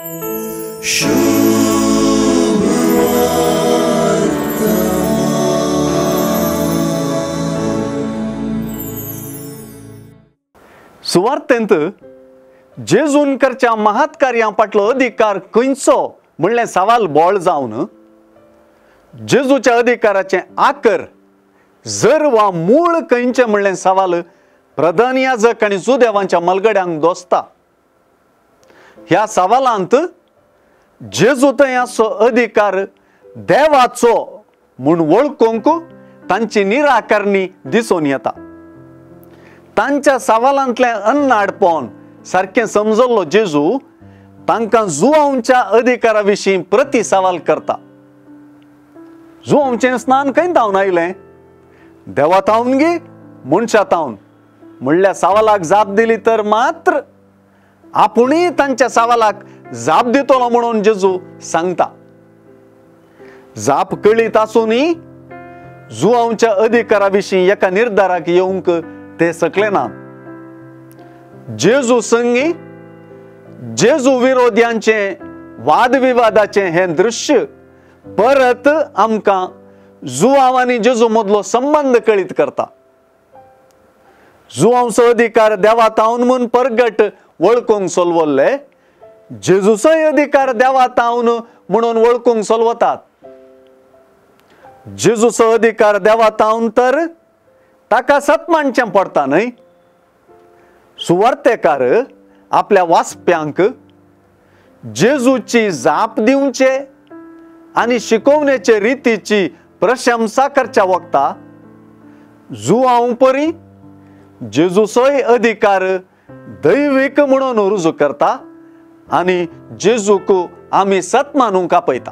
सुवार्तेंत जेजून करच्या महत् कार्यां फाटलो अधिकार खंयचो म्हणलें सवाल बोळ जावन जेजूच्या अधिकाराचें आकर जर वा मूळ खंयचें म्हणलें सवाल प्रधान याजक आनी सुदेवांच्या मलगड्यांक दोसता। ह्या सवालांत जेजू थंय असो अधिकार देवाचो म्हूण वळखूंक तांची निराकारणी दिसून येता। तांच्या सवालांतलें अन्न आडपोवन सारकें समजल्लो जेजू तांकां जुआंवच्या अधिकारा विशीं प्रति सवाल करता। जुआंवचें स्नान खंय तावन आयलें? देवा तावन गे मनशा तावन म्हणल्या सवालाक जाप दिली तर मात्र आपुणूय तांच्या सवालाक जाप दितलो म्हणून जेजू सांगता। जाप कळीत आसूनय जुआंवच्या अधिकारा विशीं एका निर्धाराक येवंक ते सकले ना। जेजू संगी जेजू विरोध्यांचे वादविवादाचे हे दृश्य परत आमकां जुआंव आनी जेजू मदलो संबंध कळीत करता। जुआंवचो अधिकार देवा तावन म्हूण परगट वळखूंक सोलवल्ले, जेजूचोय अधिकार देवा तावन म्हणून वळखूंक सोलवतात। जेजूचो अधिकार देवा तावन तर ताका सतमानचें पडटा न्हय। सुवार्तेकार आपल्या वाचप्यांक जेजूची जाप दिवचे आनी शिकोवणेचे रितीची प्रशंसा करच्या वक्ता जुआंव परी जेजूचोय अधिकार दैवीक म्हणून रुजू करता आनी जेजूक आमी सतमानूंक आपयता।